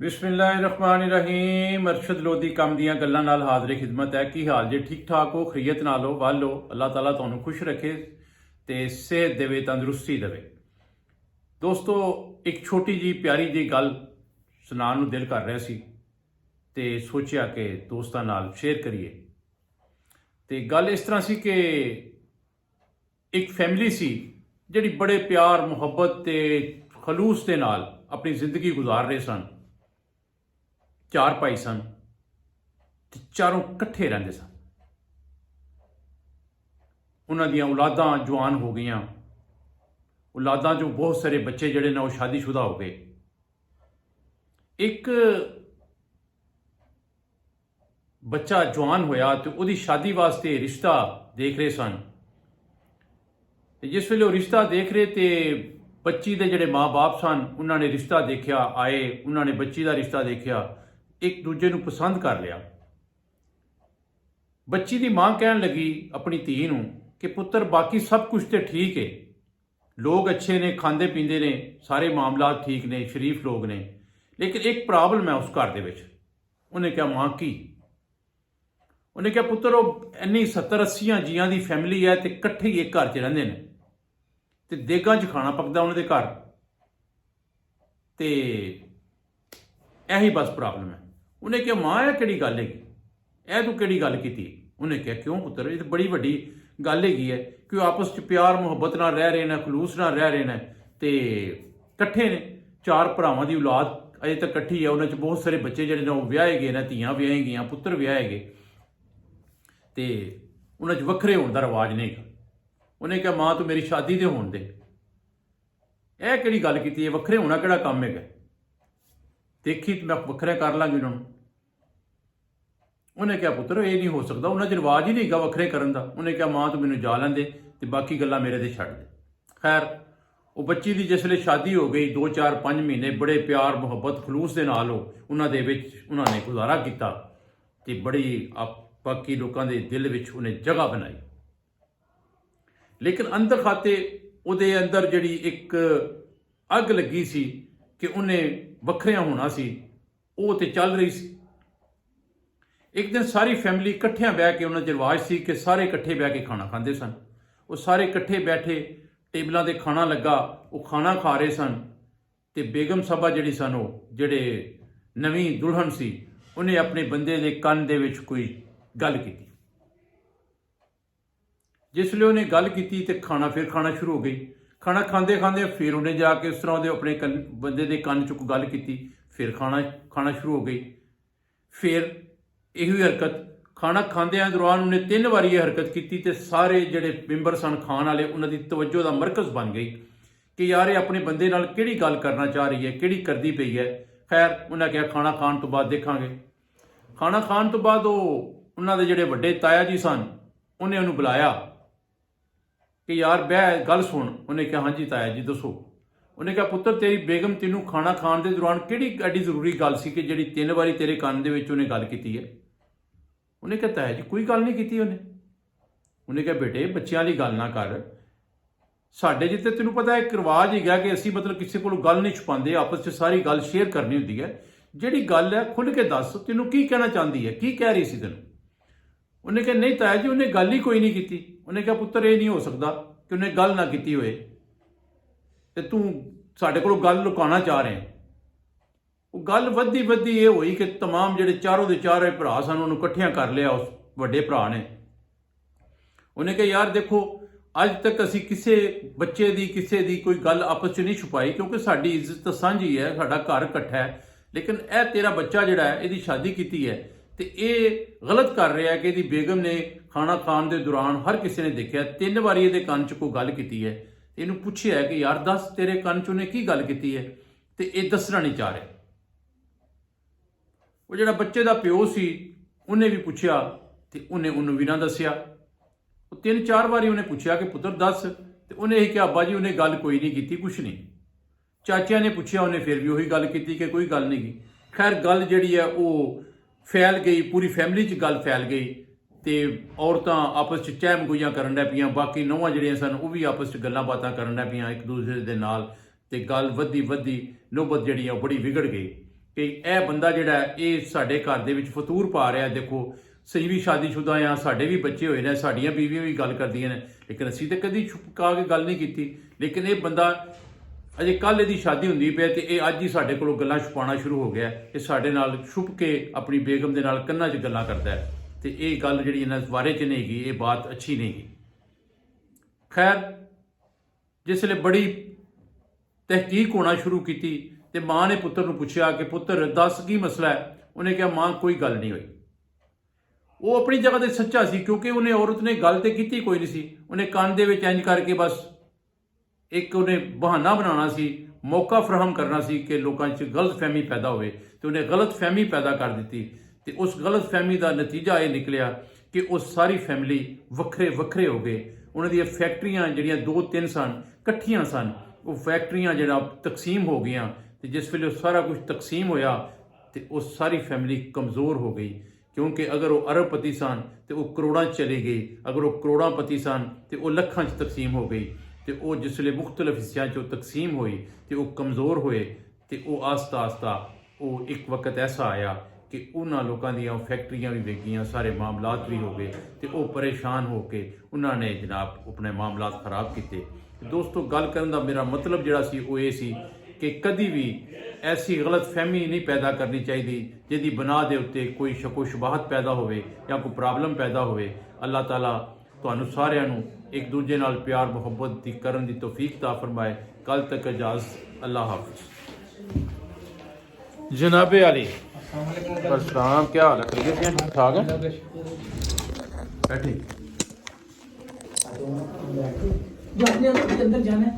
बिस्मिल्लाहिर्रहमानिर्रहीम। अरशद लोधी कम दियां गल्लां नाल हाज़िर खिदमत है। की हाल जे? ठीक ठाक हो? खरीयत नाल हो? वल हो? अल्लाह ताला तुहानू खुश रखे ते सेहत देवे, तंदुरुस्ती देवे। दोस्तों, एक छोटी जी प्यारी जी गल सुनाने नूं दिल कर रहा सी ते सोचिया कि दोस्तां नाल शेयर करिए। ते गल इस तरह सी कि एक फैमिली सी जिहड़ी बड़े प्यार मुहब्बत ते खलूस दे नाल अपनी जिंदगी गुजार रहे सन। चार भाई सन ते चारों कट्ठे रहिंदे सन। उन्हां दियां औलादां जवान हो गईयां। औलादां चों बहुत सारे बच्चे जिहड़े ने वो शादीशुदा हो गए। एक बच्चा जवान होया तो उहदी शादी वास्ते रिश्ता देख रहे सन। जिस वेले वो रिश्ता देख रहे थे, बच्ची के जिहड़े माँ बाप सन उन्होंने रिश्ता देखा, आए उन्होंने बच्ची का रिश्ता देखा, एक दूजे को पसंद कर लिया। बच्ची की माँ कहन लगी अपनी धी नूं कि पुत्र बाकी सब कुछ तो ठीक है, लोग अच्छे ने, खांदे पींदे ने, सारे मामलात ठीक ने, शरीफ लोग ने, लेकिन एक प्रॉब्लम है उस घर दे विच। उन्हें क्या? माँ की? उन्हें क्या पुत्र, वो इन्नी 70-80 जियां की फैमिली है तो कट्ठे ही एक घर च रहिंदे ने ते देगां च खाना पकदा उन्होंने घर, तो यही बस प्रॉब्लम है। उन्हें क्या माँ यह कि गल है, यह तू कि गल की? उन्हें क्या क्यों पुत्र, ये तो बड़ी वड्डी गल है कि आपस च प्यार मुहब्बत नाल रह रहे हैं, खलूस नाल रह रहे हैं, तो कट्ठे ने। चार भरावां दी औलाद अजे तक कट्ठी है। उन्होंने बहुत सारे बच्चे जिहड़े ने वो व्याहे गए ने, धीआं व्याही गई, पुत्र व्याहे गए, तो उन्होंने वखरे होने का रिवाज नहीं। उन्हें क्या माँ तू मेरी शादी तो होने दे, यह कि गल की? वखरे होना कि काम है? देखी तो मैं वखरे कर लाँगी उन्होंने। उन्हें क्या पुत्र, ये नहीं हो सकता, उन्होंने रिवाज ही नहीं गा वखरे करन दा। उन्हें क्या माँ तू मैनू जा लैंदे ते बाकी गल्लां मेरे ते छड्ड दे। खैर, वो बच्ची की जिसले शादी हो गई, 2-4-5 महीने बड़े प्यार मुहब्बत खलूस दे नाल उन्होंने गुजारा किया ते बड़ी बाकी लोगों के दिल विच उन्हें जगह बनाई। लेकिन अंदर खाते उहदे अंदर जिहड़ी एक अग लगी सी कि उन्हें वखरिया होना सी, वो तो चल रही सी। एक दिन सारी फैमिली इकट्ठियां बह के, उन्होंने रिवाज सी कि सारे इकट्ठे बह के खाना खाते सन। वो सारे इकट्ठे बैठे, टेबलों से खाना लगा, वो खाना खा रहे सन। तो बेगम साहबा जिहड़ी सन, वो जिहड़े नवीं दुल्हन सी, उन्हें अपने बंदे के कन दे विच कोई गल की। जिसले उन्हें गल की तो खाना फिर खाना शुरू हो गई। खाना खाते खाते फिर उन्हें जाके उस तरह अपने बंदे के कन चुक गल की, फिर खाना शुरू हो गई। फिर यही हरकत खाना खाद्या दौरान उन्हें 3 बार यह हरकत की तो सारे जिहड़े मैंबर सन खाण वाले, उन्होंने तवज्जो का मरकज़ बन गई कि यार ये अपने बंदे नाल किहड़ी गल करना चाह रही है, किहड़ी करदी पई है। खैर, उन्हें कहा खाना खाण तो बाद देखांगे। खाना खाण तो बाद उन्होंने जिहड़े वड्डे ताया जी सन, उन्हें उन्होंने बुलाया कि यार बह गल सुन। उन्हें कहा हाँ जी ताया जी दसो। उन्हें कहा पुत्र, तेरी बेगम तेनू खाना खाण के दौरान किहड़ी एडी जरूरी गल सी कि जिहड़ी 3 बारी तेरे कन दे विच उन्हें गल की है? उन्हें कहा ताया जी कोई गल नहीं की उन्हें कहा बेटे बच्चों की गल ना कर, साडे जिते तेन पता एक रिवाज ही है कि असी मतलब किसी को गल नहीं छुपाते, आपस में सारी गल शेयर करनी होती है। जिहड़ी गल है खुल के दस, तेनों की कहना चाहती है, की कह रही सी तेन? उन्हें कहा नहीं ताया जी उन्हें गल ही कोई नहीं की। उन्हें कहा पुत्र ये नहीं हो सकता कि उन्हें गल ना की होए ते तू साडे कोलों गल लुकाना चाह रहे हैं। वो गल वधी ये हुई कि तमाम जिहड़े चारों के चारों भरा सन उन्होंने इकट्ठियां कर लिया उस वड्डे भरा ने। उन्हें कहा यार देखो, अज तक असी किसी बच्चे की किसी की कोई गल आपस च नहीं छुपाई, क्योंकि साडी इज्जत सांझी है, साडा घर इकट्ठा है। लेकिन यह तेरा बच्चा जिहड़ा है, इसकी शादी की है तो ये गलत कर रहा है कि इसकी बेगम ने खाना खाने के दौरान हर किसी ने देखा 3 बार ये कन च कोई गल की है। इन्हू पूछया कि यार दस तेरे कन च उन्हें की गल की है, तो ये दसना नहीं चाह रहे। वो जिहड़ा बच्चे का प्यो सी उन्हें भी पूछया तो उन्हें उन्होंने भी ना दसिया। 3-4 बारी उन्हें पूछया कि पुत्र दस, तो उन्हें यही कहा अब्बा जी उन्हें गल कोई नहीं की, कुछ नहीं। चाचिया ने पूछया, उन्हें फिर भी वही गल की कि कोई गल नहीं की। खैर गल जिहड़ी है वो फैल गई, पूरी फैमिली च गल फैल गई, तो औरतां आपस च चहमगोइयां करन लग पियां, बाकी नौवां जिहड़ियां सन वो भी आपस च गल्लां बातां करन लग पियां एक दूसरे दे नाल, ते गल वधी नौबत जिहड़ी है बड़ी विगड़ गई। ਕਿ ਇਹ ਬੰਦਾ ਜਿਹੜਾ ਇਹ ਸਾਡੇ ਘਰ ਦੇ ਵਿੱਚ ਫਤੂਰ ਪਾ ਰਿਹਾ। ਦੇਖੋ ਸਹੀ ਵੀ ਸ਼ਾਦੀशुदा ਆ, ਸਾਡੇ ਵੀ ਬੱਚੇ ਹੋਏ ਨੇ, ਸਾਡੀਆਂ ਬੀਵੀਆਂ ਵੀ ਗੱਲ ਕਰਦੀਆਂ ਨੇ, ਲੇਕਿਨ ਅਸੀਂ ਤਾਂ ਕਦੀ ਛੁਪਕਾ ਕੇ ਗੱਲ ਨਹੀਂ ਕੀਤੀ। ਲੇਕਿਨ ਇਹ ਬੰਦਾ ਅਜੇ ਕੱਲ੍ਹ ਇਹਦੀ ਸ਼ਾਦੀ ਹੁੰਦੀ ਪਈ ਤੇ ਇਹ ਅੱਜ ਹੀ ਸਾਡੇ ਕੋਲੋਂ ਗੱਲਾਂ ਛੁਪਾਉਣਾ ਸ਼ੁਰੂ ਹੋ ਗਿਆ। ਇਹ ਸਾਡੇ ਨਾਲ ਛੁਪ ਕੇ ਆਪਣੀ ਬੇਗਮ ਦੇ ਨਾਲ ਕੰਨਾਂ 'ਚ ਗੱਲਾਂ ਕਰਦਾ ਹੈ ਤੇ ਇਹ ਗੱਲ ਜਿਹੜੀ ਇਹਨਾਂ ਬਾਰੇ 'ਚ ਨਹੀਂ ਗਈ, ਇਹ ਬਾਤ ਅੱਛੀ ਨਹੀਂ ਗਈ। ਖੈਰ ਜਿਸ ਵੇਲੇ ਬੜੀ ਤਹਿਕੀਕ ਹੋਣਾ ਸ਼ੁਰੂ ਕੀਤੀ ਤੇ ਮਾਂ ਨੇ ਪੁੱਤਰ ਨੂੰ ਪੁੱਛਿਆ ਕਿ ਪੁੱਤਰ ਦੱਸ ਕੀ ਮਸਲਾ ਹੈ। ਉਹਨੇ ਕਿਹਾ ਮਾਂ ਕੋਈ ਗੱਲ ਨਹੀਂ ਹੋਈ। ਉਹ ਆਪਣੀ ਜਗ੍ਹਾ ਤੇ ਸੱਚਾ ਸੀ, ਕਿਉਂਕਿ ਉਹਨੇ ਔਰਤ ਨੇ ਗੱਲ ਤੇ ਕੀਤੀ ਕੋਈ ਨਹੀਂ ਸੀ। ਉਹਨੇ ਕੰਨ ਦੇ ਵਿੱਚ ਇੰਜ ਕਰਕੇ ਬਸ ਇੱਕ ਉਹਨੇ ਬਹਾਨਾ ਬਣਾਉਣਾ ਸੀ, ਮੌਕਾ ਫਰਾਹਮ ਕਰਨਾ ਸੀ ਕਿ ਲੋਕਾਂ 'ਚ ਗਲਤਫਹਿਮੀ ਪੈਦਾ ਹੋਵੇ ਤੇ ਉਹਨੇ ਗਲਤਫਹਿਮੀ ਪੈਦਾ ਕਰ ਦਿੱਤੀ। ਤੇ ਉਸ ਗਲਤਫਹਿਮੀ ਦਾ ਨਤੀਜਾ ਇਹ ਨਿਕਲਿਆ ਕਿ ਉਹ ਸਾਰੀ ਫੈਮਿਲੀ ਵੱਖਰੇ ਵੱਖਰੇ ਹੋ ਗਏ। ਉਹਨਾਂ ਦੀਆਂ ਫੈਕਟਰੀਆਂ ਜਿਹੜੀਆਂ 2-3 ਸਨ ਇਕੱਠੀਆਂ ਸਨ, ਉਹ ਫੈਕਟਰੀਆਂ ਜਿਹੜਾ ਤਕਸੀਮ ਹੋ ਗਈਆਂ ਤੇ ਜਿਸ ਵੇਲੇ ਉਹ ਸਾਰਾ ਕੁਝ ਤਕਸੀਮ ਹੋਇਆ ਤੇ ਉਹ ਸਾਰੀ ਫੈਮਿਲੀ ਕਮਜ਼ੋਰ ਹੋ ਗਈ। ਕਿਉਂਕਿ ਅਗਰ ਉਹ ਅਰਬਪਤੀ ਸਨ ਤੇ ਉਹ ਕਰੋੜਾਂ 'ਚ ਚਲੇ ਗਏ, ਅਗਰ ਉਹ ਕਰੋੜਾਂਪਤੀ ਸਨ ਤੇ ਉਹ ਲੱਖਾਂ 'ਚ ਤਕਸੀਮ ਹੋ ਗਈ। ਤੇ ਉਹ ਜਿਸ ਵੇਲੇ ਮੁਖਤਲਿਫ ਹਿੱਸਿਆਂ 'ਚ ਉਹ ਤਕਸੀਮ ਹੋਈ ਤੇ ਉਹ ਕਮਜ਼ੋਰ ਹੋਏ ਤੇ ਉਹ ਆਸਤਾ ਆਸਤਾ ਉਹ ਇੱਕ ਵਕਤ ਐਸਾ ਆਇਆ ਕਿ ਉਹਨਾਂ ਲੋਕਾਂ ਦੀਆਂ ਫੈਕਟਰੀਆਂ ਵੀ ਵਿਕ ਗਈਆਂ, ਸਾਰੇ ਮਾਮਲਾਤ ਵੀ ਹੋ ਗਏ ਤੇ ਉਹ ਪਰੇਸ਼ਾਨ ਹੋ ਕੇ ਉਹਨਾਂ ਨੇ ਜਨਾਬ ਆਪਣੇ ਮਾਮਲਾਤ ਖਰਾਬ ਕੀਤੇ। ਦੋਸਤੋ ਗੱਲ ਕਰਨ ਦਾ ਮੇਰਾ ਮਤਲਬ ਜਿਹੜਾ ਸੀ ਉਹ ਇਹ ਸੀ ਕਿ ਕਦੀ ਵੀ ਐਸੀ ਗਲਤਫਹਿਮੀ ਨਹੀਂ ਪੈਦਾ ਕਰਨੀ ਚਾਹੀਦੀ ਜਿਹਦੀ ਬਨਾਹ ਦੇ ਉੱਤੇ ਕੋਈ ਸ਼ੱਕੋ ਸ਼ੁਬਹਤ ਪੈਦਾ ਹੋਵੇ ਜਾਂ ਕੋਈ ਪ੍ਰੋਬਲਮ ਪੈਦਾ ਹੋਵੇ। ਅੱਲਾਹ ਤਾਲਾ ਤੁਹਾਨੂੰ ਸਾਰਿਆਂ ਨੂੰ ਇੱਕ ਦੂਜੇ ਨਾਲ ਪਿਆਰ ਮੁਹੱਬਤ ਦੀ ਕਰਨ ਦੀ ਤੌਫੀਕ ਤਾ ਫਰਮਾਏ। ਕੱਲ ਤੱਕ ਇਜਾਜ਼ਤ, ਅੱਲਾਹ हाफिज़। जनाब अली अस्सलाम, क्या हाल है? खैरियत हैं? ठीक ठाक है? बैठे जो अपने अंदर जाना है